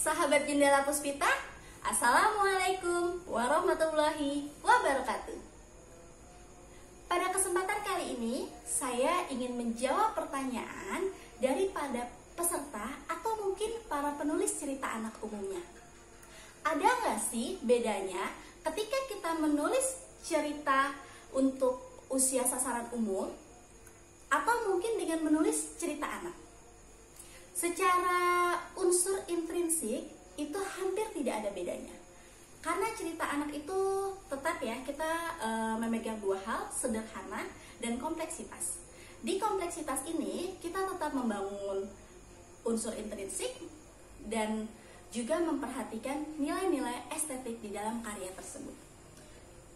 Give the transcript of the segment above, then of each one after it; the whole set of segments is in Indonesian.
sahabat Jendela Puspita, Assalamualaikum warahmatullahi wabarakatuh. Pada kesempatan kali ini, saya ingin menjawab pertanyaan daripada peserta atau mungkin para penulis cerita anak umumnya. Ada nggak sih bedanya ketika kita menulis cerita untuk usia sasaran umum atau mungkin dengan menulis cerita anak? Secara unsur intrinsik itu hampir tidak ada bedanya. Karena cerita anak itu tetap ya kita memegang dua hal, sederhana dan kompleksitas. Di kompleksitas ini kita tetap membangun unsur intrinsik dan juga memperhatikan nilai-nilai estetik di dalam karya tersebut.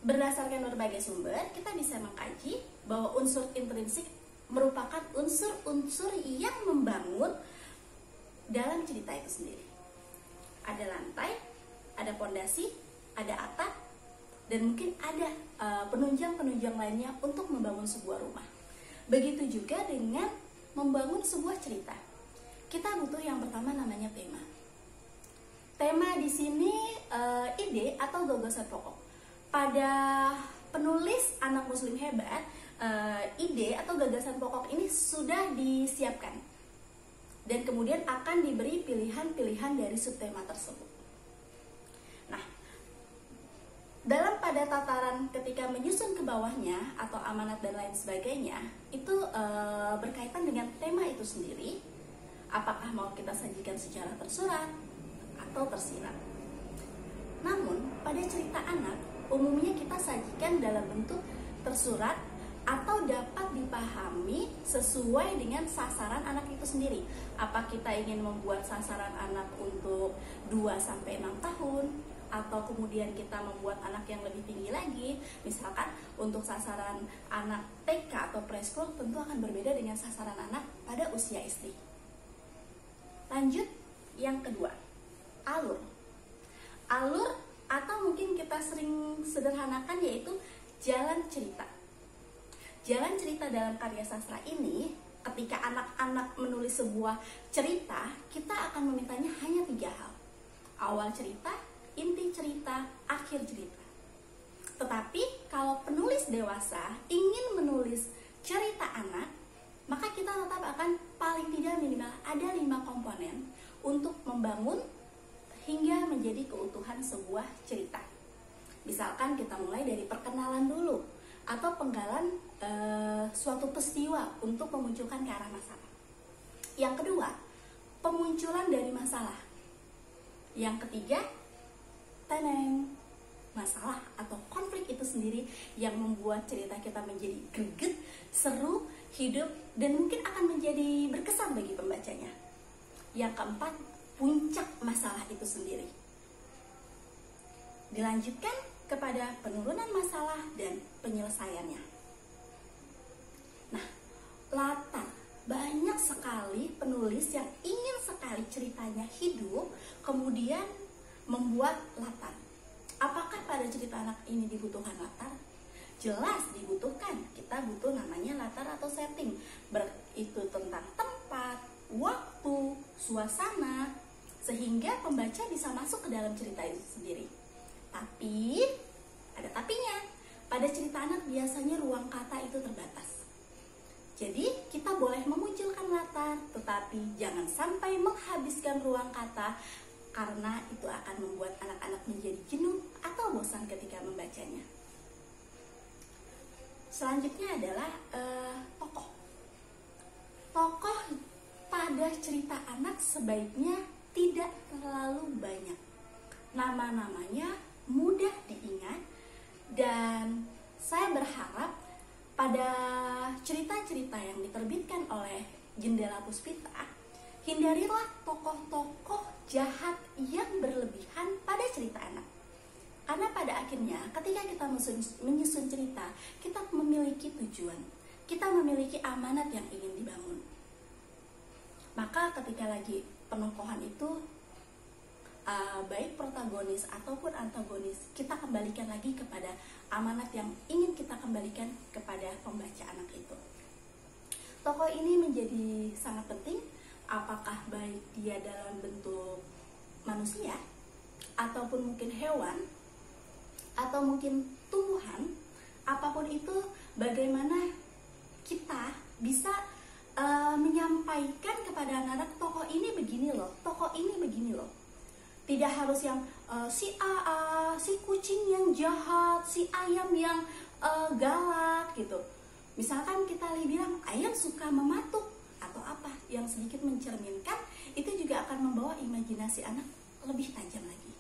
Berdasarkan berbagai sumber, kita bisa mengkaji bahwa unsur intrinsik merupakan unsur-unsur yang membangun dalam cerita itu sendiri. Ada lantai, ada pondasi, ada atap, dan mungkin ada penunjang-penunjang lainnya untuk membangun sebuah rumah. Begitu juga dengan membangun sebuah cerita. Kita butuh yang pertama namanya tema. Tema di sini ide atau gagasan pokok. Pada penulis anak muslim hebat, ide atau gagasan pokok ini sudah disiapkan. Dan kemudian akan diberi pilihan-pilihan dari subtema tersebut. Nah, dalam pada tataran ketika menyusun ke bawahnya atau amanat dan lain sebagainya, itu berkaitan dengan tema itu sendiri. Apakah mau kita sajikan secara tersurat atau tersirat. Namun, pada cerita anak, umumnya kita sajikan dalam bentuk tersurat atau dapat dipahami sesuai dengan sasaran anak itu sendiri. Apa kita ingin membuat sasaran anak untuk 2-6 tahun, atau kemudian kita membuat anak yang lebih tinggi lagi. Misalkan untuk sasaran anak TK atau preschool tentu akan berbeda dengan sasaran anak pada usia SD. Lanjut, yang kedua, alur. Alur atau mungkin kita sering sederhanakan yaitu jalan cerita. Jalan cerita dalam karya sastra ini, ketika anak-anak menulis sebuah cerita, kita akan memintanya hanya 3 hal. Awal cerita, inti cerita, akhir cerita. Tetapi kalau penulis dewasa ingin menulis cerita anak, maka kita tetap akan paling tidak minimal ada 5 komponen untuk membangun hingga menjadi keutuhan sebuah cerita. Misalkan kita mulai dari perkenalan dulu, atau penggalan suatu peristiwa untuk memunculkan ke arah masalah. Yang kedua, pemunculan dari masalah. Yang ketiga, masalah atau konflik itu sendiri yang membuat cerita kita menjadi greget, seru, hidup, dan mungkin akan menjadi berkesan bagi pembacanya. Yang keempat, puncak masalah itu sendiri. Dilanjutkan kepada penurunan masalah dan penyelesaiannya. Nah, latar. Banyak sekali penulis yang ingin sekali ceritanya hidup, kemudian membuat latar. Apakah pada cerita anak ini dibutuhkan latar? Jelas dibutuhkan. Kita butuh namanya latar atau setting. Itu tentang tempat, waktu, suasana, sehingga pembaca bisa masuk ke dalam cerita itu sendiri. Tapi, ada tapinya. Pada cerita anak biasanya ruang kata itu terbatas. Jadi, kita boleh memunculkan latar, tetapi jangan sampai menghabiskan ruang kata, karena itu akan membuat anak-anak menjadi jenuh atau bosan ketika membacanya. Selanjutnya adalah tokoh. Tokoh pada cerita anak sebaiknya tidak terlalu banyak. Nama-namanya mudah diingat, dan saya berharap pada cerita-cerita yang diterbitkan oleh Jendela Puspita, hindarilah tokoh-tokoh jahat yang berlebihan pada cerita anak. Karena pada akhirnya ketika kita menyusun cerita, kita memiliki tujuan, kita memiliki amanat yang ingin dibangun. Maka ketika lagi penokohan itu baik protagonis ataupun antagonis, kita kembalikan lagi kepada amanat yang ingin kita kembalikan kepada pembaca anak itu. Tokoh ini menjadi sangat penting, apakah baik dia dalam bentuk manusia ataupun mungkin hewan atau mungkin tumbuhan, apapun itu, bagaimana kita bisa menyampaikan kepada anak-anak, tokoh ini begini loh, tokoh ini begini loh. Tidak harus yang si A, si kucing yang jahat, si ayam yang galak gitu. Misalkan kita bilang ayam suka mematuk atau apa yang sedikit mencerminkan, itu juga akan membawa imajinasi anak lebih tajam lagi.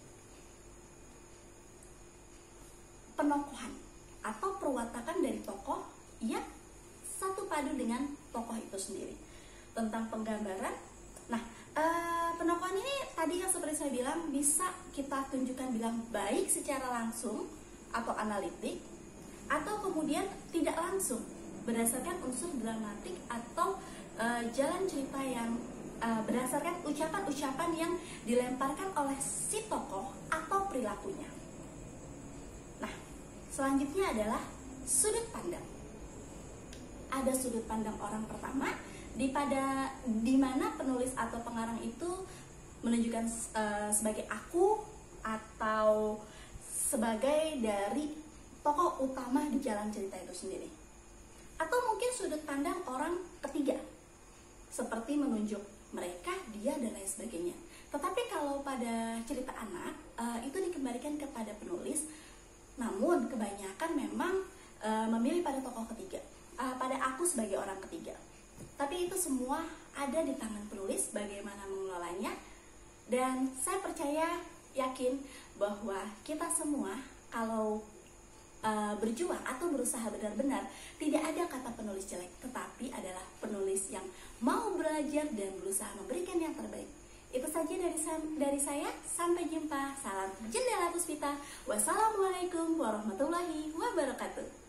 Penokohan atau perwatakan dari tokoh yang satu padu dengan tokoh itu sendiri. Tentang penggambaran, nah penokohan ini tadi yang seperti saya bilang bisa kita tunjukkan bilang baik secara langsung atau analitik, atau kemudian tidak langsung berdasarkan unsur dramatik atau jalan cerita yang berdasarkan ucapan-ucapan yang dilemparkan oleh si tokoh atau perilakunya. Nah, selanjutnya adalah sudut pandang. Ada sudut pandang orang pertama di mana penulis atau pengarang itu menunjukkan sebagai aku atau sebagai dari tokoh utama di jalan cerita itu sendiri. Atau mungkin sudut pandang orang ketiga, seperti menunjuk mereka, dia, dan lain sebagainya. Tetapi kalau pada cerita anak, itu dikembalikan kepada penulis, namun kebanyakan memang memilih pada tokoh ketiga, pada aku sebagai orang ketiga. Tapi itu semua ada di tangan penulis bagaimana mengelolanya. Dan saya percaya, yakin bahwa kita semua kalau berjuang atau berusaha benar-benar, tidak ada kata penulis jelek, tetapi adalah penulis yang mau belajar dan berusaha memberikan yang terbaik. Itu saja dari saya. Sampai jumpa. Salam Jendela Puspita. Wassalamualaikum warahmatullahi wabarakatuh.